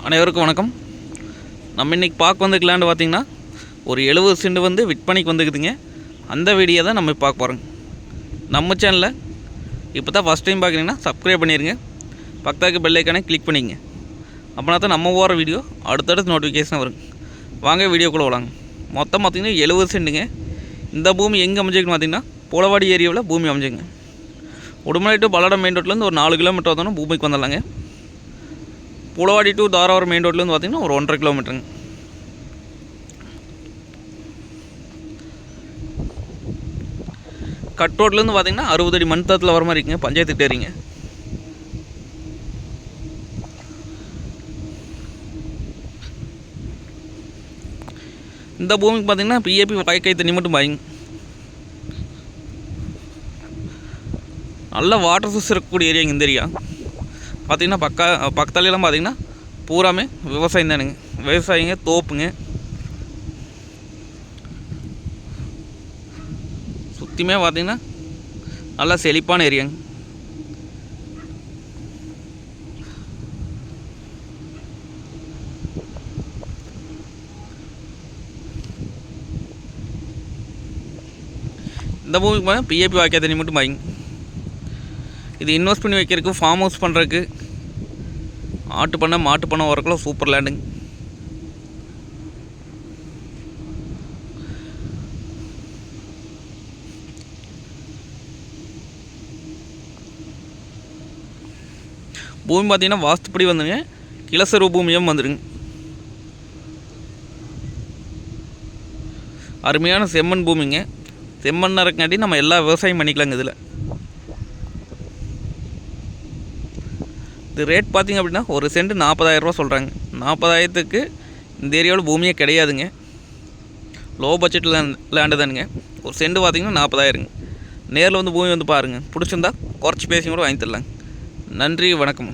அனைவருக்கும் வணக்கம். நம்ம இன்றைக்கி பார்க்க வந்துக்கலான்னு பார்த்தீங்கன்னா ஒரு 70 சென்ட் வந்து விற்பனைக்கு வந்துக்குதுங்க. அந்த வீடியோ தான் நம்ம பார்க்க போகிறோங்க. நம்ம சேனலில் இப்போ தான் ஃபஸ்ட் டைம் பார்க்குறீங்கன்னா சப்ஸ்கிரைப் பண்ணிடுங்க, பக்கத்துக்கு பெல் ஐக்கானே கிளிக் பண்ணிங்க. அப்படின்னா தான் நம்ம போகிற வீடியோ அடுத்தடுத்து நோட்டிஃபிகேஷன் வருங்க. வாங்க வீடியோக்குள்ளே விளாங்க. மொத்தம் பார்த்திங்கன்னா 70 சென்ட்டுங்க. இந்த பூமி எங்கே அமைஞ்சிருக்குன்னு பார்த்திங்கன்னா புலவாடி ஏரியாவில் பூமி அமைஞ்சுங்க. உடுமலை டு பல்லடம் மெயின் ரோட்லேருந்து ஒரு 4 கிலோமீட்டர் வந்தோன்னா பூமிக்கு வந்துடலாங்க. புலவாடி டு தாராவரம் மெயின் ரோட்லேருந்து பார்த்திங்கன்னா ஒரு 1.5 கிலோமீட்டருங்க. கட் ரோட்லேருந்து பார்த்திங்கன்னா 60 அடி மண் தரத்தில் வர மாதிரி இருக்குங்க. பஞ்சாயத்து டேரிங்க. இந்த பூமிக்கு பார்த்திங்கன்னா பிஏபி வாய்க்காய் தண்ணி மட்டும் பாய்ங்க. நல்ல வாட்டர் சோர்ஸ் இருக்கக்கூடிய ஏரியாங்க இந்த ஏரியா. பார்த்திங்கன்னா பக்கத்தாலெல்லாம் பார்த்திங்கன்னா பூராமே விவசாயம் தானுங்க. விவசாயிங்க தோப்புங்க. சுற்றியுமே பார்த்திங்கன்னா நல்லா செழிப்பான ஏரியாங்க. இந்த பூமிக்கு பார்த்தா பிஏபி வாய்க்காய் தண்ணி மட்டும் பாய்ங்க. இது இன்வெஸ்ட் பண்ணி வைக்கிறதுக்கு, ஃபார்ம் ஹவுஸ் பண்ணுறதுக்கு, ஆட்டு பண்ணை மாட்டு பண்ணை வரக்குள்ள சூப்பர் லேண்டுங்க. பூமி பார்த்திங்கன்னா வாஸ்துப்படி வந்துங்க கிளசரு பூமியும் வந்துடுங்க. அருமையான செம்மண் பூமிங்க. செம்மண் இருக்கங்காட்டி நம்ம எல்லா விவசாயம் பண்ணிக்கலாங்க. இதில் இது ரேட் பார்த்திங்க அப்படின்னா ஒரு சென்ட் 40,000 ரூபா சொல்கிறாங்க. 40,000க்கு இந்த ஏரியாவில் பூமியே கிடையாதுங்க. லோ பட்ஜெட் லேண்டு தானுங்க. ஒரு சென்ட் பார்த்திங்கன்னா 40,000ங்க. நேரில் வந்து பூமி வந்து பாருங்கள். பிடிச்சிருந்தா குறைச்சி பேசி கூட வாங்கி தரலாங்க. நன்றி, வணக்கம்.